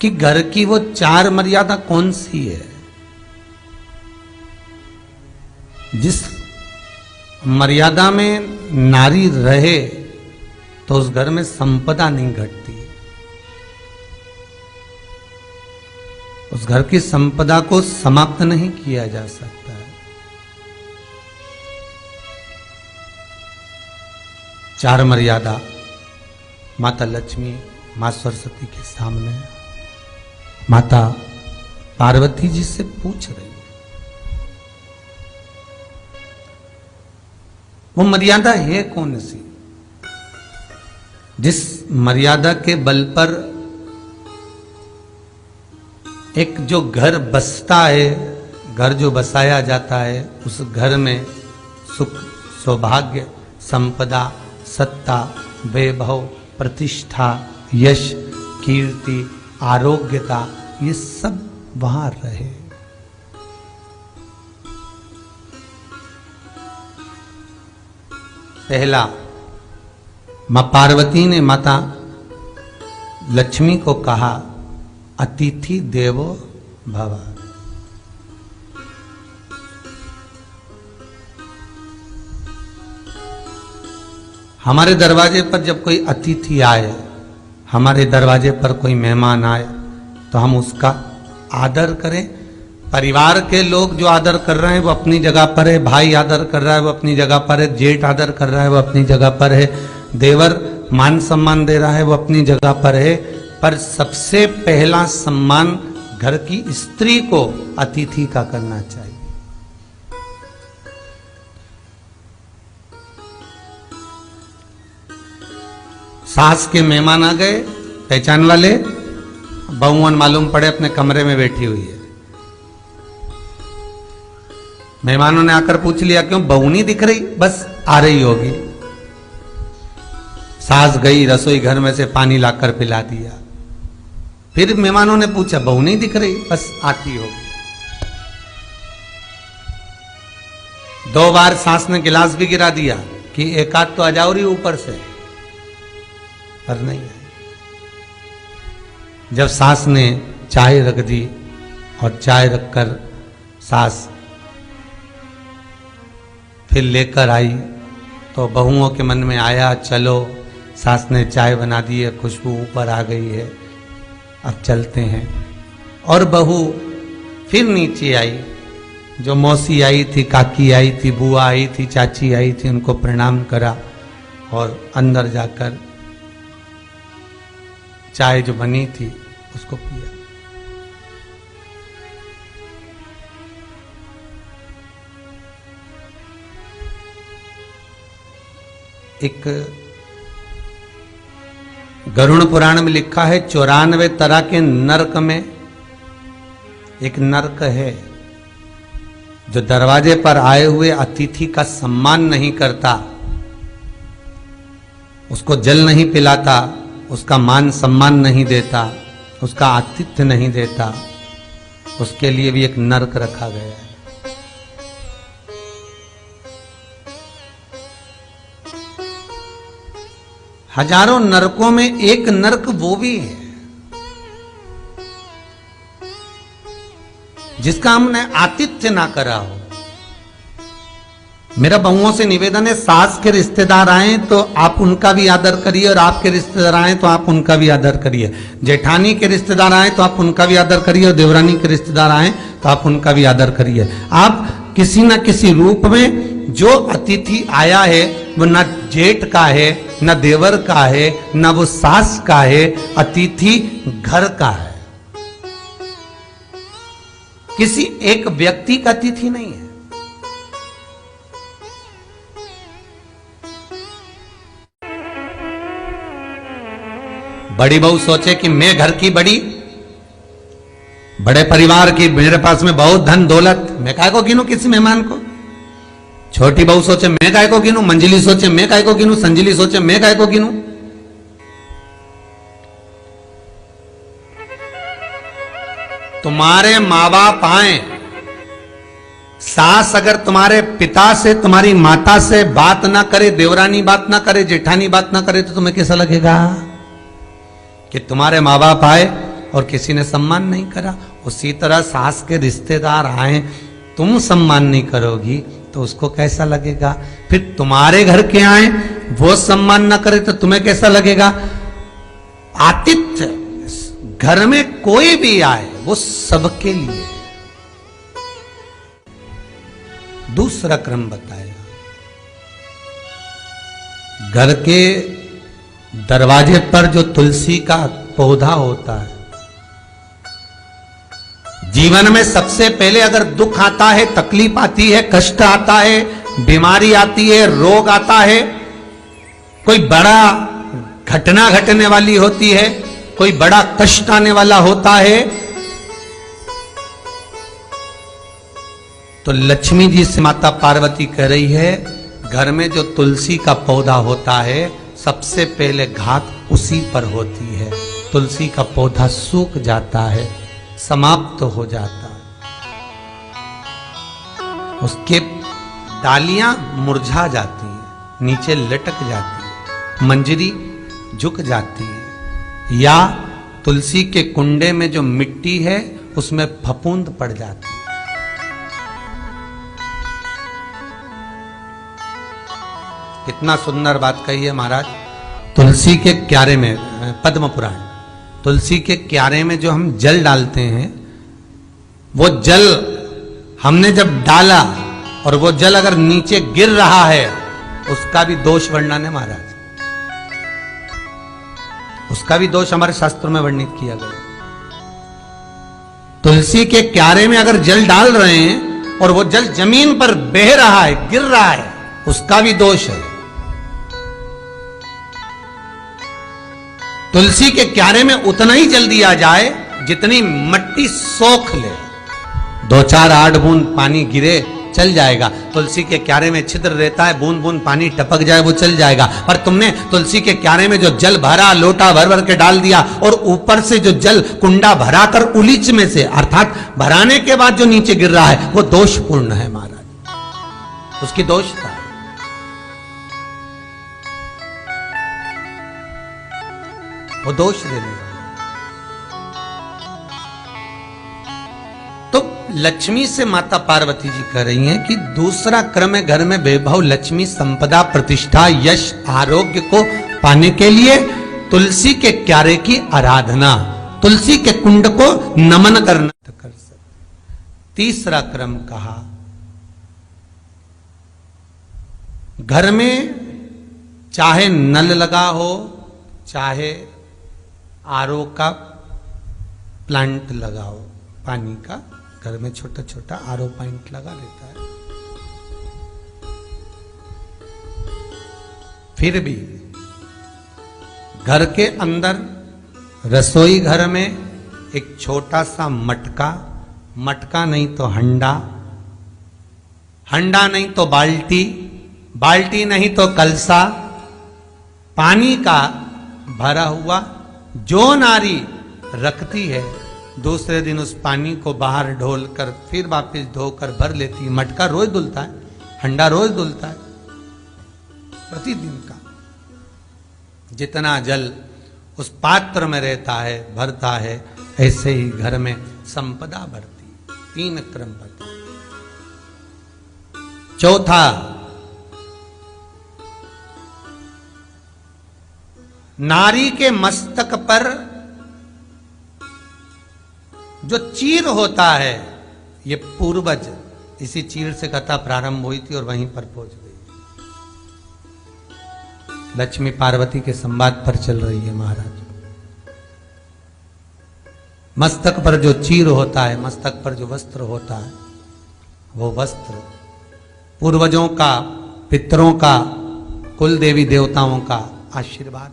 कि घर की वो 4 मर्यादा कौन सी है जिस मर्यादा में नारी रहे तो उस घर में संपदा नहीं घटती, उस घर की संपदा को समाप्त नहीं किया जा सकता है। 4 मर्यादा माता लक्ष्मी, मां सरस्वती के सामने माता पार्वती जी से पूछ रही है। वो मर्यादा है कौन सी जिस मर्यादा के बल पर एक जो घर बसता है, घर जो बसाया जाता है, उस घर में सुख, सौभाग्य, संपदा, सत्ता, वैभव, प्रतिष्ठा, यश, कीर्ति, आरोग्यता, ये सब वहां रहे। पहला, मां पार्वती ने माता लक्ष्मी को कहा, अतिथि देवो भव। हमारे दरवाजे पर जब कोई अतिथि आए, हमारे दरवाजे पर कोई मेहमान आए, तो हम उसका आदर करें। परिवार के लोग जो आदर कर रहे हैं वो अपनी जगह पर है, भाई आदर कर रहा है वो अपनी जगह पर है, जेठ आदर कर रहा है वो अपनी जगह पर है, देवर मान सम्मान दे रहा है वो अपनी जगह पर है। पर सबसे पहला सम्मान घर की स्त्री को अतिथि का करना चाहिए। सास के मेहमान आ गए, पहचान वाले, बहुवन मालूम पड़े अपने कमरे में बैठी हुई है। मेहमानों ने आकर पूछ लिया, क्यों बहू नहीं दिख रही? बस आ रही होगी। सास गई, रसोई घर में से पानी लाकर पिला दिया। फिर मेहमानों ने पूछा, बहू नहीं दिख रही? बस आती होगी। 2 बार सास ने गिलास भी गिरा दिया कि एक आध तो आ जाओ रही ऊपर से, पर नहीं आई। जब सास ने चाय रख दी और चाय रखकर सास फिर लेकर आई, तो बहुओं के मन में आया, चलो सास ने चाय बना दी है, खुशबू ऊपर आ गई है, अब चलते हैं। और बहू फिर नीचे आई, जो मौसी आई थी, काकी आई थी, बुआ आई थी, चाची आई थी, उनको प्रणाम करा और अंदर जाकर चाय जो बनी थी उसको पिया। एक गरुड़ पुराण में लिखा है, 94 तरह के नरक में एक नरक है जो दरवाजे पर आए हुए अतिथि का सम्मान नहीं करता, उसको जल नहीं पिलाता, उसका मान सम्मान नहीं देता, उसका आतिथ्य नहीं देता, उसके लिए भी एक नरक रखा गया है। हजारों नरकों में एक नरक वो भी है जिसका हमने आतिथ्य ना करा हो। मेरा बहुओं से निवेदन है, सास के रिश्तेदार आए तो आप उनका भी आदर करिए, और आपके रिश्तेदार आए तो आप उनका भी आदर करिए। जेठानी के रिश्तेदार आए तो आप उनका भी आदर करिए, और देवरानी के रिश्तेदार आए तो आप उनका भी आदर करिए। आप किसी न किसी रूप में जो अतिथि आया है वो न जेठ का है, न देवर का है, न वो सास का है, अतिथि घर का है। किसी एक व्यक्ति का अतिथि नहीं है। बड़ी बहू सोचे कि मैं घर की बड़ी, बड़े परिवार की, मेरे पास में बहुत धन दौलत, मैं काहे को गिनूं किसी मेहमान को। छोटी बहू सोचे मैं काहे को गिनूं, मंजिली सोचे मैं काहे को गिनूं, संजिली सोचे मैं काहे को गिनूं। तुम्हारे माँ बाप आए, सास अगर तुम्हारे पिता से, तुम्हारी माता से बात ना करे, देवरानी बात ना करे, जेठानी बात ना करे, तो तुम्हें कैसा लगेगा कि तुम्हारे माँ बाप आए और किसी ने सम्मान नहीं करा, उसी तरह सास के रिश्तेदार आए, तुम सम्मान नहीं करोगी तो उसको कैसा लगेगा? फिर तुम्हारे घर के आए वो सम्मान न करे तो तुम्हें कैसा लगेगा? आतिथ्य घर में कोई भी आए वो सबके लिए। दूसरा क्रम बताया, घर के दरवाजे पर जो तुलसी का पौधा होता है, जीवन में सबसे पहले अगर दुख आता है, तकलीफ आती है, कष्ट आता है, बीमारी आती है, रोग आता है, कोई बड़ा घटना घटने वाली होती है, कोई बड़ा कष्ट आने वाला होता है, तो लक्ष्मी जी से माता पार्वती कह रही है, घर में जो तुलसी का पौधा होता है सबसे पहले घात उसी पर होती है। तुलसी का पौधा सूख जाता है, समाप्त हो जाता है, उसके डालियां मुरझा जाती हैं, नीचे लटक जाती है, मंजरी झुक जाती है, या तुलसी के कुंडे में जो मिट्टी है उसमें फफूंद पड़ जाती है। कितना सुंदर बात कही है महाराज। तुलसी के क्यारे में, पद्म पुराण, तुलसी के क्यारे में जो हम जल डालते हैं, वो जल हमने जब डाला और वो जल अगर नीचे गिर रहा है, उसका भी दोष वर्णन है महाराज, उसका भी दोष हमारे शास्त्रों में वर्णित किया गया। तुलसी के क्यारे में अगर जल डाल रहे हैं और वो जल जमीन पर बह रहा है, गिर रहा है, उसका भी दोष है। तुलसी के क्यारे में उतना ही जल दिया जाए जितनी मट्टी सोख ले, 2-4 8 बूंद पानी गिरे चल जाएगा। तुलसी के क्यारे में छिद्र रहता है, बूंद बूंद पानी टपक जाए वो चल जाएगा। पर तुमने तुलसी के क्यारे में जो जल भरा, लोटा भर भर के डाल दिया, और ऊपर से जो जल कुंडा भरा कर उलीच में से, अर्थात भराने के बाद जो नीचे गिर रहा है, वो दोषपूर्ण है महाराज, उसकी दोषता है। वो दोष देने वाला। तो लक्ष्मी से माता पार्वती जी कह रही हैं कि दूसरा क्रम है घर में वैभव, लक्ष्मी, संपदा, प्रतिष्ठा, यश, आरोग्य को पाने के लिए तुलसी के क्यारे की आराधना, तुलसी के कुंड को नमन करना कर सकते। तीसरा क्रम कहा, घर में चाहे नल लगा हो, चाहे आरओ का प्लांट लगाओ, पानी का घर में छोटा छोटा आरओ प्लांट लगा लेता है, फिर भी घर के अंदर रसोई घर में एक छोटा सा मटका, मटका नहीं तो हंडा, हंडा नहीं तो बाल्टी, बाल्टी नहीं तो कलसा, पानी का भरा हुआ जो नारी रखती है, दूसरे दिन उस पानी को बाहर ढोल कर फिर वापस धोकर भर लेती है। मटका रोज धुलता है, हंडा रोज धुलता है, प्रतिदिन का। जितना जल उस पात्र में रहता है, भरता है, ऐसे ही घर में संपदा बढ़ती। 3 क्रम बता। चौथा, नारी के मस्तक पर जो चीर होता है, ये पूर्वज, इसी चीर से कथा प्रारंभ हुई थी और वहीं पर पहुंच गई। लक्ष्मी पार्वती के संवाद पर चल रही है महाराज। मस्तक पर जो चीर होता है, मस्तक पर जो वस्त्र होता है, वो वस्त्र पूर्वजों का, पितरों का, कुल देवी देवताओं का आशीर्वाद।